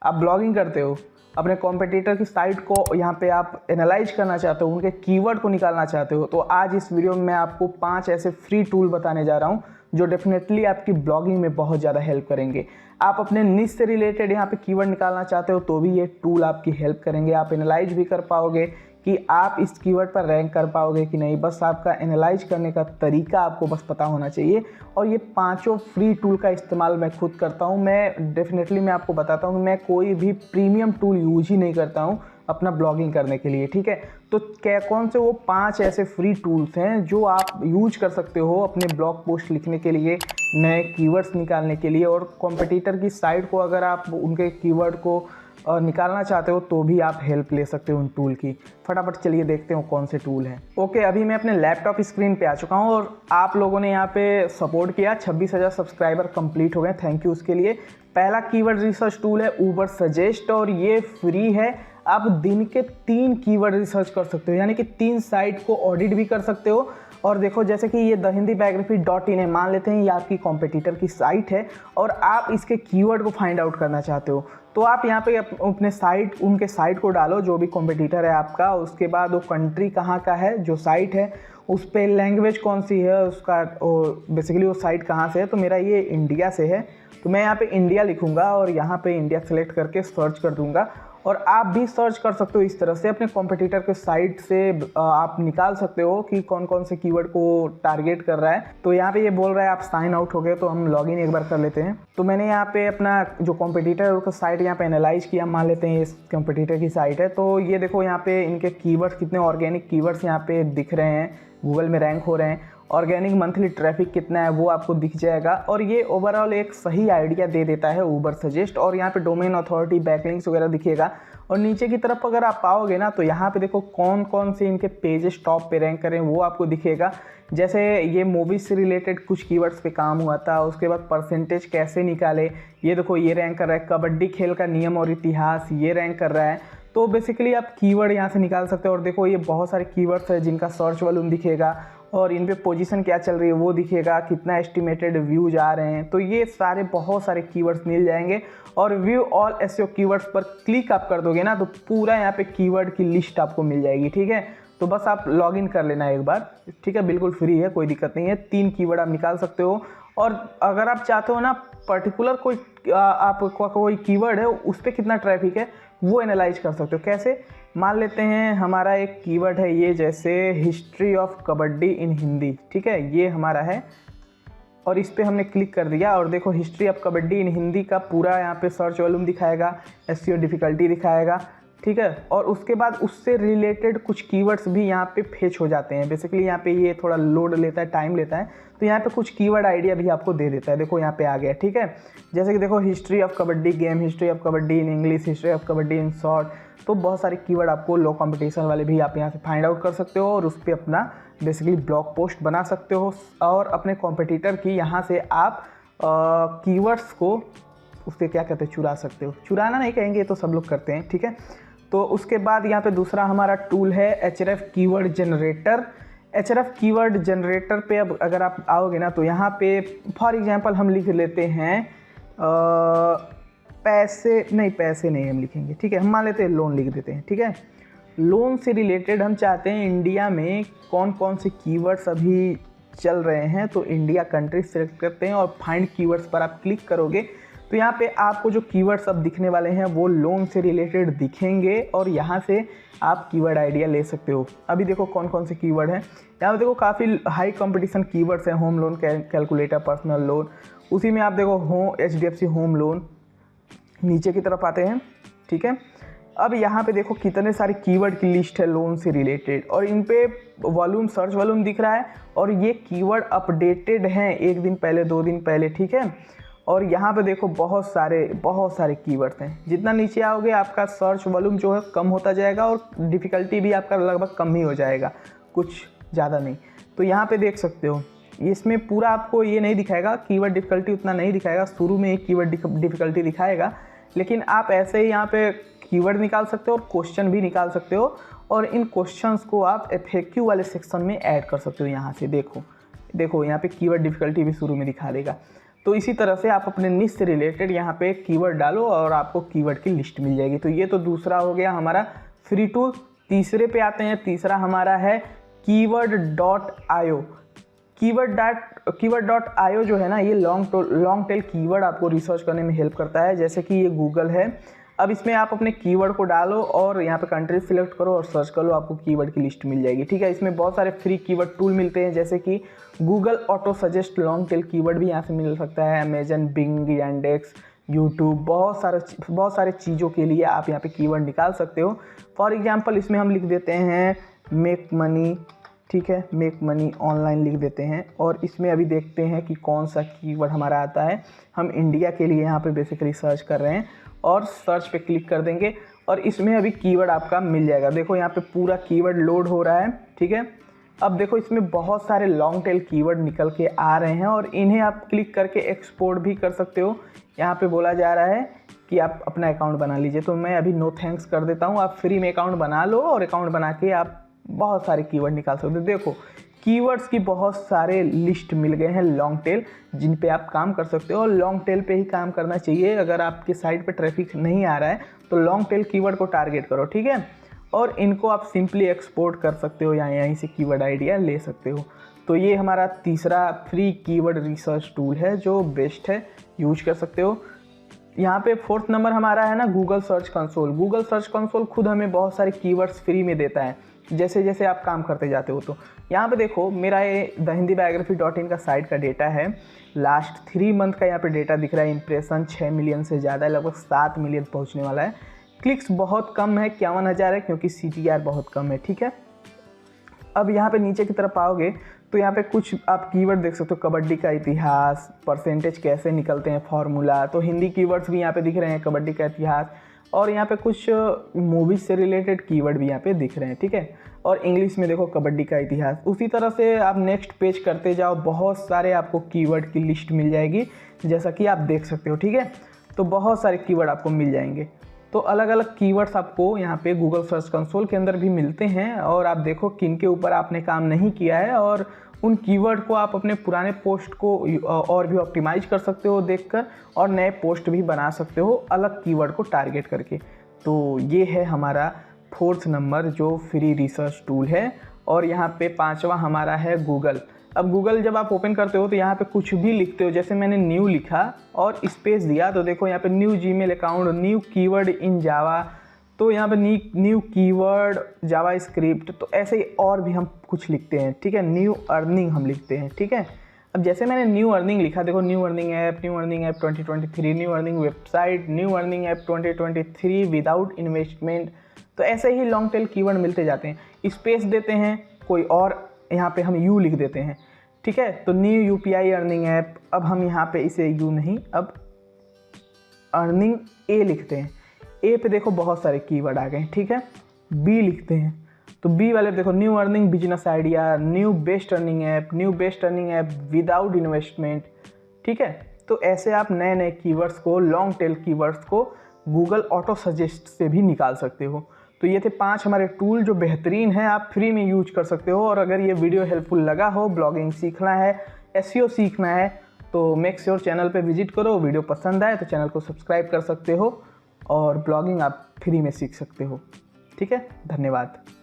आप ब्लॉगिंग करते हो, अपने कॉम्पिटिटर की साइट को यहाँ पे आप एनालाइज करना चाहते हो, उनके कीवर्ड को निकालना चाहते हो, तो आज इस वीडियो में मैं आपको 5 ऐसे फ्री टूल बताने जा रहा हूँ जो डेफिनेटली आपकी ब्लॉगिंग में बहुत ज़्यादा हेल्प करेंगे। आप अपने निश से रिलेटेड यहाँ पे कीवर्ड निकालना चाहते हो तो भी ये टूल आपकी हेल्प करेंगे। आप एनालाइज भी कर पाओगे कि आप इस कीवर्ड पर रैंक कर पाओगे कि नहीं, बस आपका एनालाइज करने का तरीका आपको बस पता होना चाहिए। और ये पांचों फ्री टूल का इस्तेमाल मैं खुद करता हूँ। मैं आपको बताता हूँ कि मैं कोई भी प्रीमियम टूल यूज ही नहीं करता हूँ अपना ब्लॉगिंग करने के लिए, ठीक है। तो क्या कौन से वो 5 ऐसे फ्री टूल्स हैं जो आप यूज कर सकते हो अपने ब्लॉग पोस्ट लिखने के लिए, नए कीवर्ड्स निकालने के लिए, और कॉम्पिटिटर की साइट को अगर आप उनके कीवर्ड को निकालना चाहते हो तो भी आप हेल्प ले सकते हो उन टूल की। फटाफट चलिए देखते हो कौन से टूल हैं। ओके, अभी मैं अपने लैपटॉप स्क्रीन पे आ चुका हूँ और आप लोगों ने यहाँ पे सपोर्ट किया, 26,000 सब्सक्राइबर कंप्लीट हो गए, थैंक यू उसके लिए। पहला कीवर्ड रिसर्च टूल है उबर सजेस्ट और ये फ्री है। आप दिन के 3 कीवर्ड रिसर्च कर सकते हो, यानी कि 3 साइट को ऑडिट भी कर सकते हो। और देखो जैसे कि ये thehindibiography.in है, मान लेते हैं ये आपकी कॉम्पिटिटर की साइट है और आप इसके कीवर्ड को फाइंड आउट करना चाहते हो, तो आप यहाँ पे अपने साइट, उनके साइट को डालो जो भी कॉम्पिटिटर है आपका। उसके बाद वो कंट्री कहाँ का है जो साइट है, उस पर लैंग्वेज कौन सी है उसका, बेसिकली वो साइट कहाँ से है। तो मेरा ये इंडिया से है तो मैं यहाँ पे इंडिया लिखूँगा और यहाँ पे इंडिया सेलेक्ट करके सर्च कर दूँगा। और आप भी सर्च कर सकते हो इस तरह से अपने कॉम्पिटिटर के साइट से आप निकाल सकते हो कि कौन कौन से कीवर्ड को टारगेट कर रहा है। तो यहाँ पे ये बोल रहा है आप साइन आउट हो गए, तो हम लॉगिन एक बार कर लेते हैं। तो मैंने यहाँ पे अपना जो कॉम्पिटिटर है उसका साइट यहाँ पे एनालाइज किया, मान लेते हैं इस कॉम्पिटिटर की साइट है। तो ये देखो यहाँ पे इनके कीवर्ड्स, कितने ऑर्गेनिक कीवर्ड्स यहाँ पे दिख रहे हैं, गूगल में रैंक हो रहे हैं। ऑर्गेनिक मंथली ट्रैफिक कितना है वो आपको दिख जाएगा और ये ओवरऑल एक सही आइडिया दे देता है उबर सजेस्ट। और यहाँ पे डोमेन अथॉरिटी, बैकलिंक्स वगैरह दिखेगा। और नीचे की तरफ अगर आप पाओगे ना तो यहाँ पे देखो कौन कौन से इनके पेजेस टॉप पे रैंक करें वो आपको दिखेगा। जैसे ये मूवीज से रिलेटेड कुछ कीवर्ड्स पे काम हुआ था, उसके बाद परसेंटेज कैसे निकाले, ये देखो ये रैंक कर रहा है। कबड्डी खेल का नियम और इतिहास, ये रैंक कर रहा है। तो बेसिकली आप कीवर्ड यहाँ से निकाल सकते हो। और देखो ये बहुत सारे कीवर्ड्स है जिनका सर्च वॉल्यूम दिखेगा और इन पे पोजीशन क्या चल रही है वो दिखेगा, कितना एस्टिमेटेड व्यूज आ रहे हैं। तो ये सारे बहुत सारे कीवर्ड्स मिल जाएंगे। और व्यू ऑल एसईओ कीवर्ड्स पर क्लिक आप कर दोगे ना तो पूरा यहाँ पे कीवर्ड की लिस्ट आपको मिल जाएगी, ठीक है। तो बस आप लॉगिन कर लेना एक बार, ठीक है, बिल्कुल फ्री है, कोई दिक्कत नहीं है। 3 कीवर्ड आप निकाल सकते हो। और अगर आप चाहते हो ना पर्टिकुलर कोई आपका कोई कीवर्ड है उस पर कितना ट्रैफिक है वो एनालाइज कर सकते हो। कैसे, मान लेते हैं हमारा एक कीवर्ड है ये, जैसे हिस्ट्री ऑफ कबड्डी इन हिंदी, ठीक है, ये हमारा है और इस पर हमने क्लिक कर दिया। और देखो हिस्ट्री ऑफ कबड्डी इन हिंदी का पूरा यहाँ पे सर्च वॉल्यूम दिखाएगा, एसईओ डिफ़िकल्टी दिखाएगा, ठीक है। और उसके बाद उससे रिलेटेड कुछ कीवर्ड्स भी यहाँ पे फेच हो जाते हैं। बेसिकली यहाँ पे ये थोड़ा लोड लेता है, टाइम लेता है, तो यहाँ पे कुछ कीवर्ड आइडिया भी आपको दे देता है। देखो यहाँ पे आ गया, ठीक है। जैसे कि देखो history of kabaddi game, history of kabaddi in English, history of kabaddi in short. तो बहुत सारे कीवर्ड आपको लो कंपटीशन वाले भी आप यहाँ से फाइंड आउट कर सकते हो और उस पर अपना बेसिकली ब्लॉग पोस्ट बना सकते हो। और अपने कॉम्पिटिटर की यहाँ से आप कीवर्ड्स को उसके क्या कहते हैं, चुरा सकते हो। चुराना नहीं कहेंगे, ये तो सब लोग करते हैं, ठीक है। तो उसके बाद यहाँ पे दूसरा हमारा टूल है HRF keyword generator. HRF keyword generator पे अब अगर आप आओगे ना तो यहाँ पे फॉर एग्जांपल हम लिख लेते हैं पैसे नहीं हम लिखेंगे, ठीक है। हम मान लेते हैं लोन लिख देते हैं, ठीक है। लोन से रिलेटेड हम चाहते हैं इंडिया में कौन कौन से कीवर्ड्स अभी चल रहे हैं, तो इंडिया कंट्री सेलेक्ट करते हैं और फाइंड कीवर्ड्स पर आप क्लिक करोगे तो यहाँ पे आपको जो कीवर्ड्स अब दिखने वाले हैं वो लोन से रिलेटेड दिखेंगे और यहाँ से आप कीवर्ड आइडिया ले सकते हो। अभी देखो कौन कौन से कीवर्ड हैं यहाँ पे, देखो काफ़ी हाई कंपटीशन कीवर्ड्स हैं। Home loan calculator, personal loan, उसी में आप देखो HDFC होम लोन, नीचे की तरफ आते हैं, ठीक है। अब यहाँ पे देखो कितने सारे कीवर्ड की लिस्ट है लोन से रिलेटेड और इन पे वॉल्यूम, सर्च वॉल्यूम दिख रहा है और ये कीवर्ड अपडेटेड हैं 1 दिन पहले, 2 दिन पहले, ठीक है। और यहाँ पे देखो बहुत सारे कीवर्ड्स हैं। जितना नीचे आओगे आपका सर्च वॉल्यूम जो है कम होता जाएगा और डिफ़िकल्टी भी आपका लगभग कम ही हो जाएगा, कुछ ज़्यादा नहीं। तो यहाँ पे देख सकते हो इसमें पूरा आपको ये नहीं दिखाएगा, कीवर्ड डिफ़िकल्टी उतना नहीं दिखाएगा। शुरू में एक कीवर्ड डिफ़िकल्टी दिखाएगा, लेकिन आप ऐसे ही यहाँ पे कीवर्ड निकाल सकते हो और क्वेश्चन भी निकाल सकते हो और इन क्वेश्चंस को आप FAQ वाले सेक्शन में ऐड कर सकते हो। यहाँ से देखो यहाँ पे कीवर्ड डिफ़िकल्टी भी शुरू में दिखा देगा। तो इसी तरह से आप अपने निश से रिलेटेड यहाँ पे कीवर्ड डालो और आपको कीवर्ड की लिस्ट मिल जाएगी। तो ये तो दूसरा हो गया हमारा फ्री टूल। तीसरे पे आते हैं। तीसरा हमारा है keyword.io। keyword.io जो है ना, ये लॉन्ग टेल कीवर्ड आपको रिसर्च करने में हेल्प करता है। जैसे कि ये गूगल है। अब इसमें आप अपने कीवर्ड को डालो और यहाँ पे कंट्री सिलेक्ट करो और सर्च करो, आपको कीवर्ड की लिस्ट मिल जाएगी। ठीक है, इसमें बहुत सारे फ्री कीवर्ड टूल मिलते हैं, जैसे कि Google auto suggest long tail keyword भी यहाँ से मिल सकता है। अमेजन, बिंग, यांडेक्स, यूट्यूब, बहुत सारे चीज़ों के लिए आप यहाँ पे कीवर्ड निकाल सकते हो। फॉर एग्जांपल इसमें हम लिख देते हैं मेक मनी। ठीक है, मेक मनी ऑनलाइन लिख देते हैं और इसमें अभी देखते हैं कि कौन सा कीवर्ड हमारा आता है। हम इंडिया के लिए यहाँ पे बेसिकली सर्च कर रहे हैं और सर्च पे क्लिक कर देंगे और इसमें अभी कीवर्ड आपका मिल जाएगा। देखो यहाँ पे पूरा कीवर्ड लोड हो रहा है। ठीक है, अब देखो इसमें बहुत सारे लॉन्ग टेल कीवर्ड निकल के आ रहे हैं और इन्हें आप क्लिक करके एक्सपोर्ट भी कर सकते हो। यहाँ पे बोला जा रहा है कि आप अपना अकाउंट बना लीजिए, तो मैं अभी नो थैंक्स कर देता हूँ। आप फ्री में अकाउंट बना लो और अकाउंट बना के आप बहुत सारे कीवर्ड निकाल सकते हो। देखो कीवर्ड्स की बहुत सारे लिस्ट मिल गए हैं लॉन्ग टेल, जिन पे आप काम कर सकते हो और लॉन्ग टेल पे ही काम करना चाहिए। अगर आपके साइट पे ट्रैफिक नहीं आ रहा है तो लॉन्ग टेल कीवर्ड को टारगेट करो। ठीक है, और इनको आप सिंपली एक्सपोर्ट कर सकते हो या यहीं से कीवर्ड आइडिया ले सकते हो। तो ये हमारा तीसरा फ्री कीवर्ड रिसर्च टूल है जो बेस्ट है, यूज कर सकते हो। यहाँ पे फोर्थ नंबर हमारा है ना Google search console. Google search console खुद हमें बहुत सारे कीवर्ड्स फ्री में देता है, जैसे जैसे आप काम करते जाते हो। तो यहाँ पे देखो मेरा ये thehindibiography.in का साइट का डेटा है। लास्ट 3 मंथ का यहाँ पे डेटा दिख रहा है। इंप्रेशन 6 मिलियन से ज़्यादा है, लगभग 7 मिलियन पहुँचने वाला है। क्लिक्स बहुत कम है, 51,000 है, क्योंकि CTR बहुत कम है। ठीक है, अब यहाँ पे नीचे की तरफ आओगे तो यहाँ पे कुछ आप कीवर्ड देख सकते हो। कबड्डी का इतिहास, परसेंटेज कैसे निकलते हैं, फार्मूला। तो हिंदी कीवर्ड्स भी यहाँ पे दिख रहे हैं, कबड्डी का इतिहास। और यहाँ पे कुछ मूवीज से रिलेटेड कीवर्ड भी यहाँ पे दिख रहे हैं। ठीक है, और इंग्लिश में देखो कबड्डी का इतिहास। उसी तरह से आप नेक्स्ट पेज करते जाओ, बहुत सारे आपको कीवर्ड की लिस्ट मिल जाएगी, जैसा कि आप देख सकते हो। ठीक है, तो बहुत सारे कीवर्ड आपको मिल जाएंगे। तो अलग अलग कीवर्ड्स आपको यहाँ पे गूगल सर्च कंसोल के अंदर भी मिलते हैं और आप देखो किन के ऊपर आपने काम नहीं किया है और उन कीवर्ड को आप अपने पुराने पोस्ट को और भी ऑप्टिमाइज कर सकते हो देखकर, और नए पोस्ट भी बना सकते हो अलग कीवर्ड को टारगेट करके। तो ये है हमारा फोर्थ नंबर जो फ्री रिसर्च टूल है। और यहाँ पे 5वां हमारा है गूगल। अब गूगल जब आप ओपन करते हो तो यहाँ पे कुछ भी लिखते हो, जैसे मैंने न्यू लिखा और स्पेस दिया तो देखो यहाँ पे new Gmail account, new keyword in Java, तो यहाँ पे न्यू कीवर्ड जावा स्क्रिप्ट। तो ऐसे ही और भी हम कुछ लिखते हैं। ठीक है, न्यू अर्निंग हम लिखते हैं। ठीक है, अब जैसे मैंने न्यू अर्निंग लिखा, देखो new earning app 2023, new earning website, new earning app 2023 without investment. तो ऐसे ही लॉन्ग टेल कीवर्ड मिलते जाते हैं। स्पेस देते हैं कोई और, यहाँ पे हम यू लिख देते हैं। ठीक है, तो न्यू UPI अर्निंग ऐप, अब हम यहाँ पे इसे यू नहीं, अब अर्निंग ए लिखते हैं। ए पे देखो बहुत सारे कीवर्ड आ गए। ठीक है, बी लिखते हैं तो बी वाले देखो new earning business idea, new best earning app without investment. ठीक है, तो ऐसे आप नए नए कीवर्ड्स को, लॉन्ग टेल कीवर्ड्स को गूगल ऑटो सजेस्ट से भी निकाल सकते हो। तो ये थे 5 हमारे टूल जो बेहतरीन हैं, आप फ्री में यूज कर सकते हो। और अगर ये वीडियो हेल्पफुल लगा हो, ब्लॉगिंग सीखना है, SEO सीखना है, तो मेक श्योर चैनल पे विजिट करो। वीडियो पसंद आए तो चैनल को सब्सक्राइब कर सकते हो और ब्लॉगिंग आप फ्री में सीख सकते हो। ठीक है, धन्यवाद।